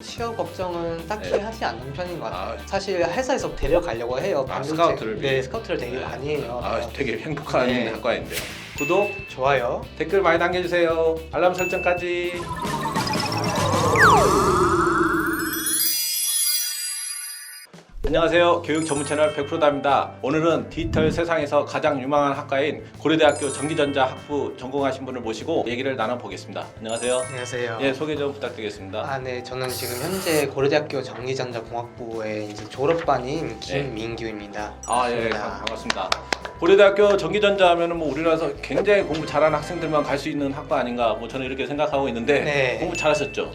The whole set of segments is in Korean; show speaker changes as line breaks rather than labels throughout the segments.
취업 걱정은 딱히
네.
하지 않는 편인 것 같아요.
아.
사실 회사에서 데려가려고 해요. 반도체-
스카우트를
네, 스카우트를 되게
네.
많이 해요.
되게 행복한
네.
학과인데요. 구독,
좋아요.
댓글 많이 남겨주세요. 알람 설정까지. 안녕하세요. 교육 전문 채널 100%다입니다. 오늘은 디지털 세상에서 가장 유망한 학과인 고려대학교 전기전자 학부 전공하신 분을 모시고 얘기를 나눠보겠습니다. 안녕하세요.
안녕하세요.
예, 소개 좀 부탁드리겠습니다.
네, 저는 지금 현재 고려대학교 전기전자공학부의 이제 졸업반인 김민규입니다.
예, 반갑습니다. 고려대학교 전기전자 하면은 뭐 우리나라에서 굉장히 공부 잘하는 학생들만 갈 수 있는 학과 아닌가 뭐 저는 이렇게 생각하고 있는데
네.
공부 잘하셨죠?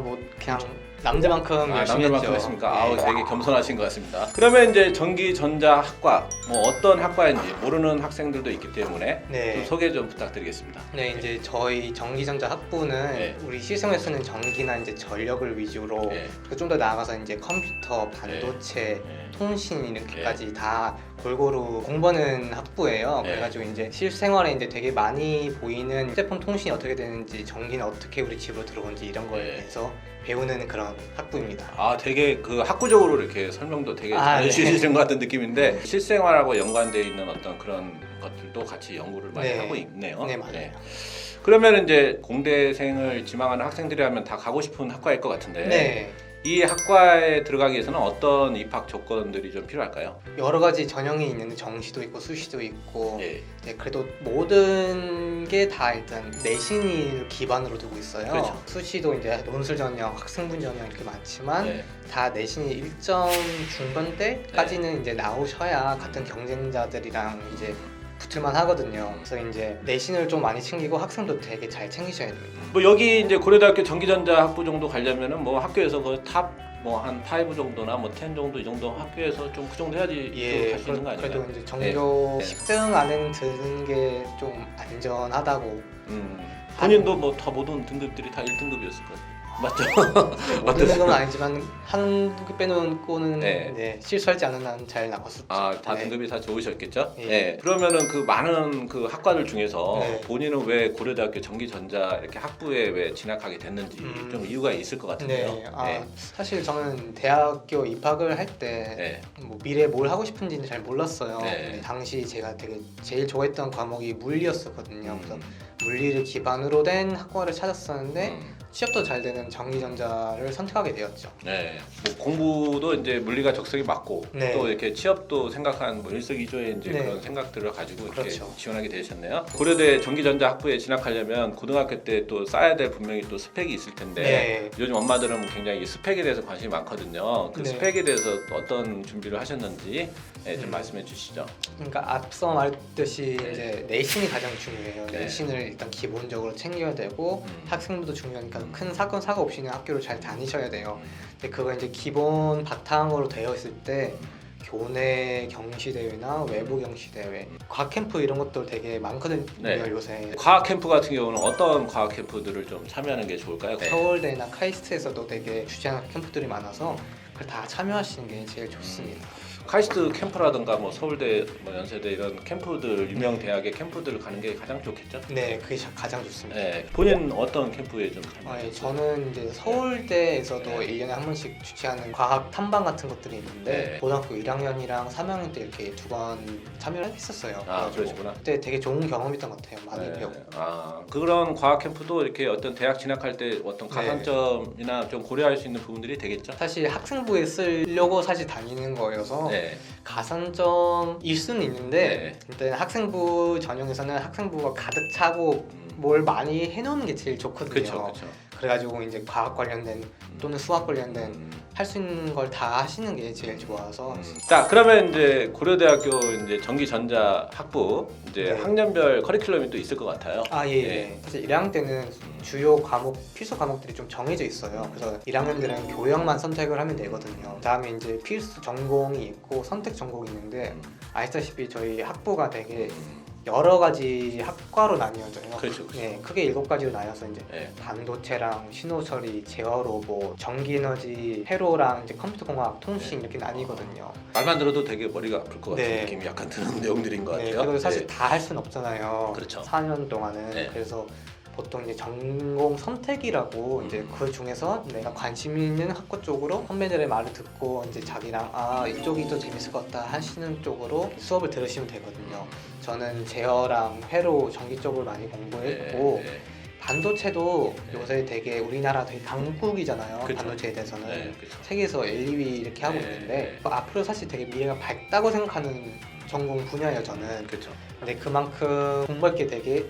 뭐 그냥 남자만큼 열심히
남들만큼
했죠.
했습니까?
네.
되게 겸손하신 것 같습니다. 그러면 이제 전기전자학과 뭐 어떤 학과인지 모르는 학생들도 있기 때문에
네.
좀 소개 좀 부탁드리겠습니다.
네, 이제 저희 전기전자 학부는
네.
우리 실생활에 쓰는 전기나 이제 전력을 위주로
네.
좀 더 나아가서 이제 컴퓨터, 반도체,
네.
통신 이렇게까지 다 골고루 공부하는 학부예요.
네.
그래가지고 이제 실생활에 이제 되게 많이 보이는 휴대폰 통신이 어떻게 되는지, 전기는 어떻게 우리 집으로 들어오는지 이런 거에
네.
대해서 배우는 그런 학부입니다.
되게 그 학구적으로 이렇게 설명도 되게 잘
네.
해주시는 것 같은 느낌인데 실생활하고 연관되어 있는 어떤 그런 것들도 같이 연구를 많이
네.
하고 있네요.
네, 맞아요.
그러면 이제 공대생을 지망하는 학생들이라면 다 가고 싶은 학과일 것 같은데
네.
이 학과에 들어가기 위해서는 어떤 입학 조건들이 좀 필요할까요?
여러 가지 전형이 있는데 정시도 있고 수시도 있고
예.
네, 그래도 모든 게 다 일단 내신을 기반으로 두고 있어요.
그렇죠.
수시도 이제 논술 전형, 학생분 전형 이렇게 많지만
네.
다 내신이 일정 중반 때까지는 이제 나오셔야 같은 경쟁자들이랑 이제 붙을만 하거든요. 그래서 이제 내신을 좀 많이 챙기고 학생도 되게 잘 챙기셔야 됩니다.
뭐 여기 이제 고려대학교 전기전자 학부 정도 가려면은 뭐 학교에서 그 탑 뭐 한 5 정도나 뭐 10 정도 이 정도 학교에서 좀 그 정도 해야지 갈 수 있는 거 아닌가요?
그래도 이제 전교
네.
10등 안에 드는 게 좀 안전하다고.
본인도 뭐 다 모든 등급들이 다 1등급이었을 거예요. 맞죠?
모든 건 아니지만 한두 빼놓고는
네.
네, 실수하지 않은 한 잘 나갔었죠.
다
네.
등급이 다 좋으셨겠죠?
예.
네. 그러면은 그 많은 그 학과들 중에서
네.
본인은 왜 고려대학교 전기전자 이렇게 학부에 왜 진학하게 됐는지 좀 이유가 있을 것 같은데요.
네. 사실 저는 대학교 입학을 할 때
네.
뭐 미래에 뭘 하고 싶은지는 잘 몰랐어요.
네.
근데 당시 제가 되게 제일 좋아했던 과목이 물리였었거든요. 그래서
음.
물리를 기반으로 된 학과를 찾았었는데
음.
취업도 잘 되는 전기전자를 선택하게 되었죠.
네, 뭐 공부도 이제 물리가 적성이 맞고
네.
또 이렇게 취업도 생각한 뭐 일석이조의 이제
네.
그런 생각들을 가지고 이렇게
그렇죠.
지원하게 되셨네요. 고려대 전기전자 학부에 진학하려면 고등학교 때 또 쌓아야 될 분명히 또 스펙이 있을 텐데
네.
요즘 엄마들은 굉장히 스펙에 대해서 관심이 많거든요. 그
네.
스펙에 대해서 어떤 준비를 하셨는지 좀
음.
말씀해 주시죠.
그러니까 앞서 말했듯이
네.
이제 내신이 가장 중요해요.
네.
내신을 일단 기본적으로 챙겨야 되고 학생부도 중요하니까 큰 사건 사고 없이는 학교를 잘 다니셔야 돼요. 근데 그거 이제 기본 바탕으로 되어 있을 때 교내 경시 대회나 외부 경시 대회, 과학 캠프 이런 것도 되게 많거든요.
네.
요새
과학 캠프 같은 경우는 어떤 과학 캠프들을 좀 참여하는 게 좋을까요?
서울대나 카이스트에서도 되게 주최하는 캠프들이 많아서 그걸 다 참여하시는 게 제일 좋습니다.
카이스트 캠프라든가 뭐 서울대, 뭐 연세대 이런 캠프들 유명 대학의 캠프들을 가는 게 가장 좋겠죠?
네, 그게 가장 좋습니다.
네. 본인 어떤 캠프에 좀
예, 저는 이제 서울대에서도
네.
1년에 한 번씩 주최하는 과학 탐방 같은 것들이 있는데
네.
고등학교 1학년이랑 3학년 때 이렇게 2번 참여를 했었어요. 그래가지고
그러시구나.
그때 되게 좋은 경험이었던 것 같아요. 많이
네.
배웠고.
그런 과학 캠프도 이렇게 어떤 대학 진학할 때 어떤
네.
가산점이나 좀 고려할 수 있는 부분들이 되겠죠?
사실 학생부에 쓰려고 사실 다니는 거여서
네.
가산점일 수는 있는데 일단 학생부 전형에서는 학생부가 가득 차고 뭘 많이 해놓는 게 제일 좋거든요.
그렇죠, 그렇죠.
그래가지고 이제 과학 관련된 또는 수학 관련된 할 수 있는 걸 다 하시는 게 제일 좋아서.
자, 그러면 이제 고려대학교 이제 전기전자 학부 이제
네.
학년별 커리큘럼이 또 있을 것 같아요.
예.
네.
사실 1학년 때는 주요 과목, 필수 과목들이 좀 정해져 있어요. 그래서 1학년들은 교양만 선택을 하면 되거든요. 그다음에 이제 필수 전공이 있고 선택 전공이 있는데 아시다시피 저희 학부가 되게 여러 가지 학과로 나뉘어져요.
그렇죠, 그렇죠.
네, 크게 7가지로 나뉘어서 이제
네.
반도체랑 신호처리, 제어 로봇, 전기에너지, 회로랑 이제 컴퓨터공학, 통신 이렇게 나뉘거든요.
말만 들어도 되게 머리가 아플 것 같은
네.
느낌이 약간 드는 내용들인 것
네,
같아요.
그리고 사실
네.
다 할 수는 없잖아요.
그렇죠.
4년 동안은.
네.
그래서 보통 이제 전공 선택이라고 이제 그 중에서 내가 관심 있는 학과 쪽으로 선배들의 말을 듣고 이제 자기랑 이쪽이 더 재밌을 것 같다 하시는 쪽으로 수업을 들으시면 되거든요. 저는 제어랑 회로 전기 쪽을 많이 공부했고 반도체도 요새 되게 우리나라 되게 강국이잖아요.
그쵸.
반도체에 대해서는
그렇죠.
세계에서 1, 2위 이렇게 하고 있는데 앞으로 사실 되게 미래가 밝다고 생각하는 전공 분야예요, 저는.
그렇죠.
근데 그만큼 공부할 게 되게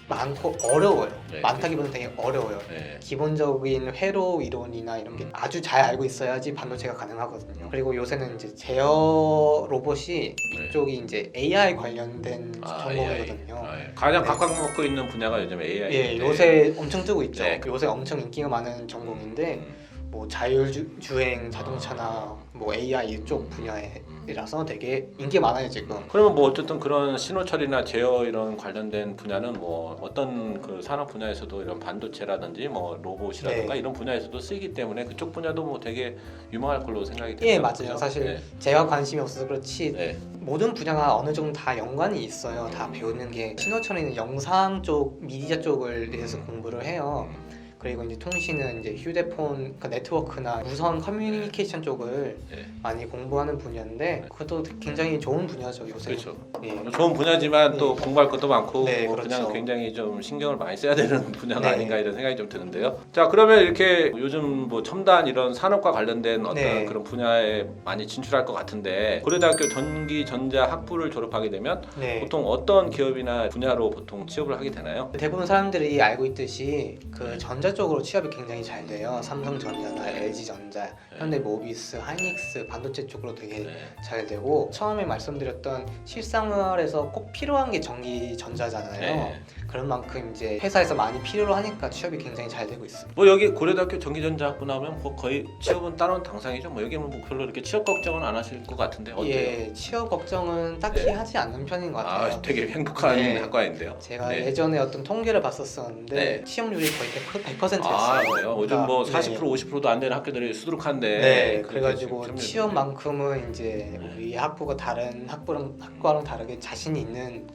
많고 어려워요.
네,
많다기보다는 되게 어려워요. 기본적인 회로 이론이나 이런 게 아주 잘 알고 있어야지 반도체가 가능하거든요. 그리고 요새는 이제 제어 로봇이 이쪽이 이제 AI 관련된 전공이거든요.
가장
네.
각광받고 있는 분야가 요즘 AI.
예, 요새 엄청 뜨고 있죠.
네.
요새 엄청 인기가 많은 전공인데 뭐 자율주행 자동차나 뭐 AI 이쪽 분야라서 되게 인기 많아요 지금.
그러면 뭐 어쨌든 그런 신호 처리나 제어 이런 관련된 분야는 뭐 어떤 그 산업 분야에서도 이런 반도체라든지 뭐 로봇이라든가
네.
이런 분야에서도 쓰이기 때문에 그쪽 분야도 뭐 되게 유망할 걸로 생각이 돼요.
예, 맞아요. 사실 제가 관심이 없어서 그렇지
네.
모든 분야가 어느 정도 다 연관이 있어요. 다 배우는 게 신호 처리는 영상 쪽, 미디어 쪽을 대해서 공부를 해요. 그리고 이제 통신은 이제 휴대폰, 그러니까 네트워크나 무선 커뮤니케이션 쪽을 많이 공부하는 분야인데 그것도 굉장히 좋은 분야죠 요새.
그렇죠.
예.
좋은 분야지만 또 공부할 것도 많고
네,
뭐
그렇죠.
그냥 굉장히 좀 신경을 많이 써야 되는 분야가
네.
아닌가 이런 생각이 좀 드는데요. 자, 그러면 이렇게 요즘 뭐 첨단 이런 산업과 관련된 어떤
네.
그런 분야에 많이 진출할 것 같은데 고려대학교 전기전자 학부를 졸업하게 되면
네.
보통 어떤 기업이나 분야로 보통 취업을 하게 되나요?
대부분 사람들이 알고 있듯이 그 전자 쪽으로 취업이 굉장히 잘 돼요. 삼성전자나 LG전자, 현대모비스, 하이닉스 반도체 쪽으로 되게 잘 되고 처음에 말씀드렸던 실생활에서 꼭 필요한 게 전기전자잖아요. 그런 만큼 이제 회사에서 많이 필요로 하니까 취업이 굉장히 잘 되고 있어요.
뭐 여기 고려대학교 전기전자 학부 나오면 뭐 거의 취업은 따놓은 당상이죠. 뭐 여기는 뭐 별로 이렇게 취업 걱정은 안 하실 것 같은데 어때요?
예, 취업 걱정은 딱히 하지 않는 편인 것 같아요.
아, 되게 행복한
네.
학과인데요.
제가 예전에 어떤 통계를 봤었었는데 취업률이 거의 100%였어요.
그래요? 요즘 뭐 40% 50%도 안 되는 학교들이 수두룩한데.
네,
그렇게
그래가지고
지금
취업만큼은 이제 우리 학부가 다른 학과랑 다르게 자신이 있는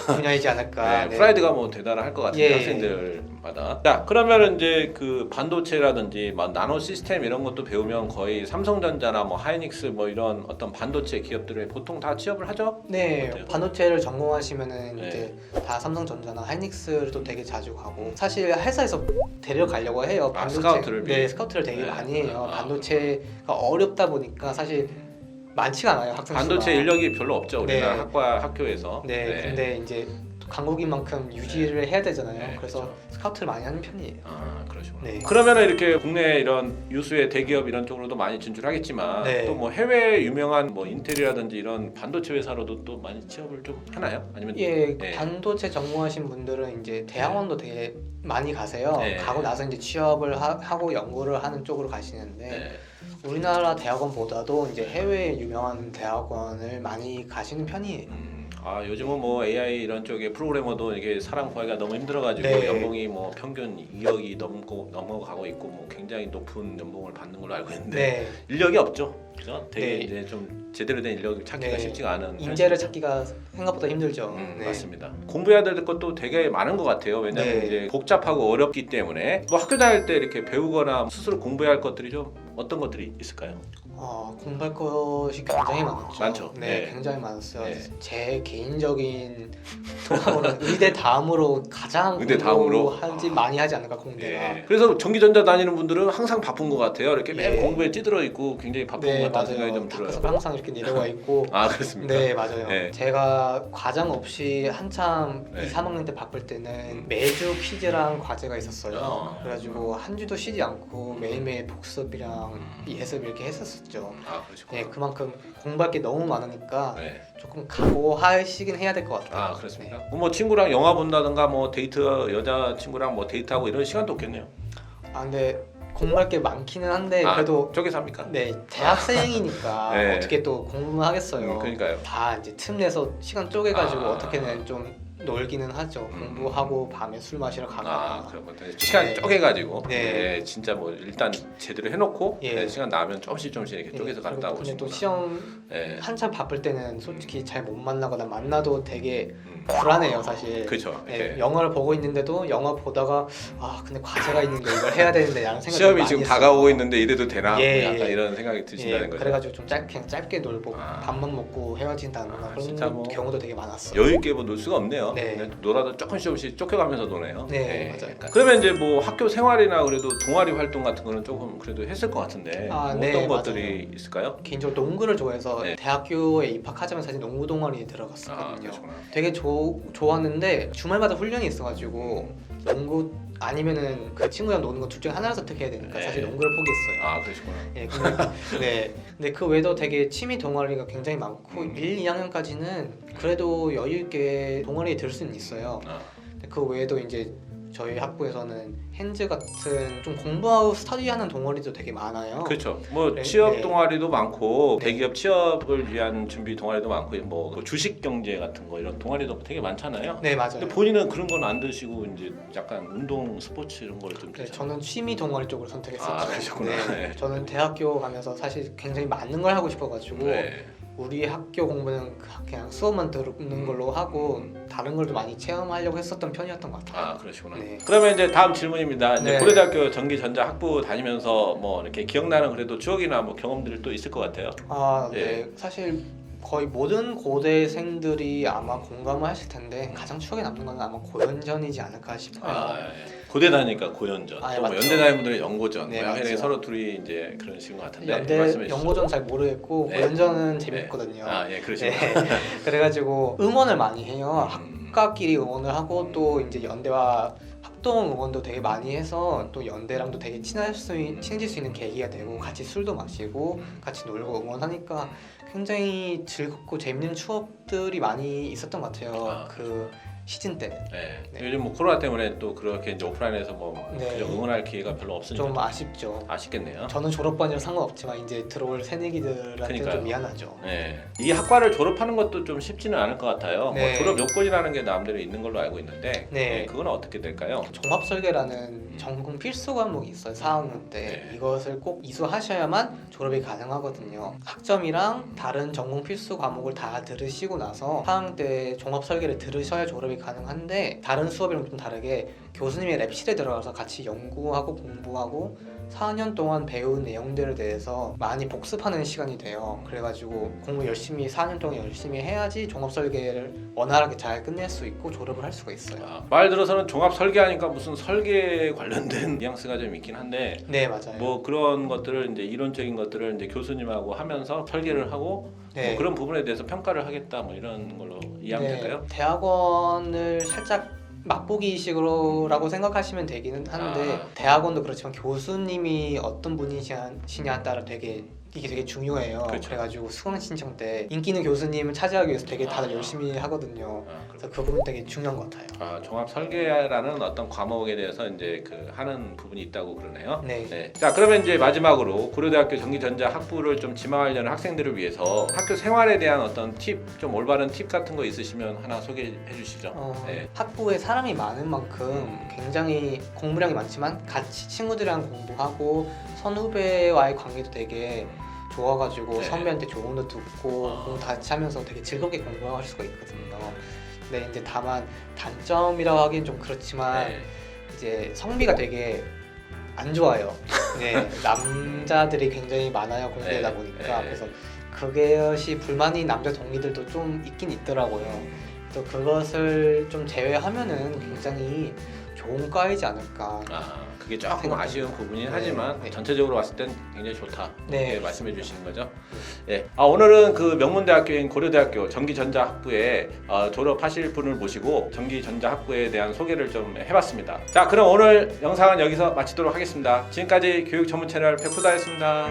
분야이지 않을까.
네, 프라이드가 뭐 대단할 것 같은데
예.
학생들마다. 자, 그러면 이제 그 반도체라든지 막 나노 시스템 이런 것도 배우면 거의 삼성전자나 뭐 하이닉스 뭐 이런 어떤 반도체 기업들에 보통 다 취업을 하죠?
네,
어때요?
반도체를 전공하시면은
네.
이제 다 삼성전자나 하이닉스도 되게 자주 가고 사실 회사에서 데려가려고 해요.
스카우트를
네, 스카우트를 되게
네.
많이 해요. 반도체가 어렵다 보니까 사실 많지가 않아요. 학생 수가.
반도체 인력이 별로 없죠 우리나라
네.
학교에서.
네, 근데 이제 강국인 만큼 유지를 해야 되잖아요.
네,
그래서
그렇죠.
스카우트를 많이 하는 편이에요.
아, 그러시구나.
네.
그러면은 이렇게 국내 이런 유수의 대기업 이런 쪽으로도 많이 진출하겠지만
네.
또 뭐 해외 유명한 뭐 인텔이라든지 이런 반도체 회사로도 또 많이 취업을 좀 하나요? 아니면
예,
네.
반도체 전공하신 분들은 이제 대학원도 되게 많이 가세요.
네.
가고 나서 이제 취업을 하고 연구를 하는 쪽으로 가시는데
네.
우리나라 대학원보다도 이제 해외 유명한 대학원을 많이 가시는 편이에요.
아, 요즘은 뭐 AI 이런 쪽에 프로그래머도 이게 사람 구하기가 너무 힘들어가지고
네.
연봉이 뭐 평균 2억이 넘어가고 있고 뭐 굉장히 높은 연봉을 받는 걸로 알고 있는데
네,
인력이 없죠, 그죠? 되게
네.
이제 좀 제대로 된 인력을 찾기가
네.
쉽지가 않은
인재를 찾기가 생각보다 힘들죠. 네.
맞습니다. 공부해야 될 것도 되게 많은 것 같아요. 왜냐하면
네.
이제 복잡하고 어렵기 때문에 뭐 학교 다닐 때 이렇게 배우거나 스스로 공부해야 할 것들이 좀 어떤 것들이 있을까요?
공부할 것이 굉장히 많았죠.
많죠.
네,
네.
굉장히 많았어요.
네.
제 개인적인 통합으로는 의대 다음으로 가장
의대 다음으로?
많이 하지 않을까 공대가.
네. 그래서 전기전자 다니는 분들은 항상 바쁜 것 같아요. 이렇게 매일
예.
공부에 찌들어 있고 굉장히 바쁜 것 같다는 생각이 좀 들어요.
다크서클 항상 이렇게 내려와 있고.
아, 그렇습니까?
네, 맞아요.
네.
제가 과정 없이 한참
네.
2, 3학년 때 바쁠 때는 매주 퀴즈랑 과제가 있었어요. 그래가지고 한 주도 쉬지 않고 매일매일 복습이랑 예습 이렇게 했었었죠.
아, 그러시구나.
네, 그만큼 공부할 게 너무 많으니까
네.
조금 각오하시긴 해야 될 것 같아요.
아, 그렇습니까? 뭐 친구랑 영화 본다든가 뭐 데이트 여자 친구랑 뭐 데이트하고 이런 시간도 없겠네요.
근데 공부할 게 많기는 한데 그래도
쪽에 삽니까?
네, 대학생이니까
네.
어떻게 또 공부하겠어요.
그러니까요.
다 이제 틈 내서 시간 쪼개가지고 어떻게든 좀 놀기는 하죠. 공부하고 밤에 술 마시러 가거나.
그런 것들 시간
네.
쪼개가지고
네.
진짜 뭐 일단 제대로 해놓고
예.
시간 나면 조금씩 이렇게 쪼개서 갔다
근데 또
오시고.
시험
예.
한참 바쁠 때는 솔직히 잘 못 만나거나 만나도 되게 불안해요 사실.
그렇죠.
네,
예.
영어를 보고 있는데도 영어 보다가 근데 과제가 있는데 이걸 해야 되는데 라는 생각이
시험이
많이
지금
했어요.
다가오고 있는데 이래도 되나?
예,
약간
예.
이런 생각이 드신다는
예,
거죠.
그래가지고 좀 그냥 짧게 놀고
아.
밥만 먹고 헤어진다거나 그런
진짜 뭐
경우도 되게 많았어요.
여유 있게 뭐 놀 수가 없네요.
네.
그냥 놀아도 조금씩 쫓겨가면서 노네요.
네, 맞아요.
그러면 이제 뭐 학교 생활이나 그래도 동아리 활동 같은 거는 조금 그래도 했을 것 같은데 뭐
네,
어떤
맞아요.
것들이 있을까요?
개인적으로 농구를 좋아해서
네.
대학교에 입학하자마자 사실 농구 동아리에
아,
들어갔었거든요.
그렇구나.
되게 좋았는데 주말마다 훈련이 있어가지고 농구 아니면은 그 친구랑 노는 거 둘 중에 하나를 선택해야 되니까
네.
사실 농구를 포기했어요.
아, 그러시구나.
예, 근데 그 외에도 되게 취미 동아리가 굉장히 많고 1, 2학년까지는 그래도 여유 있게 동아리에 들 수는 있어요.
아,
근데 그 외에도 이제 저희 학부에서는 핸즈 같은 좀 공부하고 스터디하는 동아리도 되게 많아요.
그렇죠. 뭐
네,
취업
네.
동아리도 많고
네.
대기업 취업을 위한 준비 동아리도 많고 뭐 주식 경제 같은 거 이런 동아리도 되게 많잖아요.
네, 맞아요.
근데 본인은 그런 건 안 드시고 이제 약간 운동 스포츠 이런 걸 좀
네,
드세요.
저는 취미 동아리 쪽을 선택했었죠.
아, 그러셨구나. 네.
저는 대학교 가면서 사실 굉장히 많은 걸 하고 싶어가지고
네.
우리 학교 공부는 그냥 수업만 듣는 걸로 하고 다른 걸 좀 많이 체험하려고 했었던 편이었던 것 같아요.
아, 그러시구나.
네.
그러면 이제 다음 질문입니다. 이제
네.
고려대학교 전기전자 학부 다니면서 뭐 이렇게 기억나는 그래도 추억이나 뭐 경험들이 또 있을 것 같아요.
네. 사실 거의 모든 고대생들이 아마 공감을 하실 텐데 가장 추억에 남는 건 아마 고연전이지 않을까 싶어요.
예. 고대 다니까 고연전,
아, 예,
또 뭐
맞죠.
연대 다니는 분들은 연고전,
네,
뭐
맞죠.
서로 둘이 이제 그런 식인 것 같은데
연대
말씀해 주시죠.
연고전 잘 모르겠고
네.
고연전은 재밌거든요.
아, 예, 그러시구나.
네. 그래가지고 응원을 많이 해요. 학과끼리 응원을 하고 또 이제 연대와 합동 응원도 되게 많이 해서 또 연대랑도 되게 친해질 수 있는 계기가 되고 같이 술도 마시고 같이 놀고 응원하니까 굉장히 즐겁고 재밌는 추억들이 많이 있었던 것 같아요.
아.
그 시즌 때.
네.
네.
요즘 뭐 코로나 때문에 또 그렇게 이제 오프라인에서 뭐
네.
그저 응원할 기회가 별로 없으니까
좀 아쉽죠.
아쉽겠네요.
저는 졸업반이라 상관없지만 이제 들어올 새내기들한테
그러니까요.
좀 미안하죠.
네. 이 학과를 졸업하는 것도 좀 쉽지는 않을 것 같아요.
네.
뭐 졸업 요건이라는 게 나름대로 있는 걸로 알고 있는데
네.
그건 어떻게 될까요?
종합설계라는 전공 필수 과목이 있어요. 4학년 때
네.
이것을 꼭 이수하셔야만 졸업이 가능하거든요. 학점이랑 다른 전공 필수 과목을 다 들으시고 나서 4학년 때 종합설계를 들으셔야 졸업이 가능한데 다른 수업이랑 좀 다르게 교수님의 랩실에 들어가서 같이 연구하고 공부하고 4년 동안 배운 내용들에 대해서 많이 복습하는 시간이 돼요. 그래가지고 공부 열심히 4년 동안 열심히 해야지 종합설계를 원활하게 잘 끝낼 수 있고 졸업을 할 수가 있어요.
말 들어서는 종합 설계하니까 무슨 설계 관련된 뉘앙스가 좀 있긴 한데
네, 맞아요.
뭐 그런 것들을 이제 이론적인 것들을 이제 교수님하고 하면서 설계를 하고
네.
뭐 그런 부분에 대해서 평가를 하겠다 뭐 이런 걸로 이해하면 될까요?
대학원을 살짝 맛보기식으로라고 생각하시면 되기는 하는데 대학원도 그렇지만 교수님이 어떤 분이시냐에 따라 이게 되게 중요해요.
그렇죠.
그래가지고 수강 신청 때 인기 있는 교수님을 차지하기 위해서 되게 다들 열심히 하거든요. 그래서 그 부분 되게 중요한 것 같아요.
종합 설계라는 어떤 과목에 대해서 이제 그 하는 부분이 있다고 그러네요.
네.
자, 그러면 이제 마지막으로 고려대학교 전기전자 학부를 좀 지망하려는 학생들을 위해서 학교 생활에 대한 어떤 팁, 좀 올바른 팁 같은 거 있으시면 하나 소개해 주시죠. 네.
학부에 사람이 많은 만큼 굉장히 공부량이 많지만 같이 친구들이랑 공부하고 선후배와의 관계도 되게 좋아가지고
네.
선배한테 조언도 듣고 공부 같이 하면서 되게 즐겁게 공부할 수가 있거든요. 근데 이제 다만 단점이라고 하기엔 좀 그렇지만 이제 성비가 되게 안 좋아요. 네, 남자들이 굉장히 많아요 공대다 보니까. 그래서 그것이 불만인 남자 동기들도 좀 있긴 있더라고요. 또 그것을 좀 제외하면은 굉장히 좋은 과이지 않을까.
그게 조금 아쉬운 부분이긴
네.
하지만
네.
전체적으로 봤을 땐 굉장히 좋다.
네.
이렇게 말씀해 주시는 거죠. 네. 오늘은 그 명문대학교인 고려대학교 전기전자학부에 졸업하실 분을 모시고 전기전자학부에 대한 소개를 좀 해봤습니다. 자, 그럼 오늘 영상은 여기서 마치도록 하겠습니다. 지금까지 교육 전문 채널 백후다였습니다.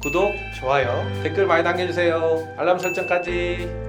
구독,
좋아요.
댓글 많이 남겨주세요. 알람 설정까지.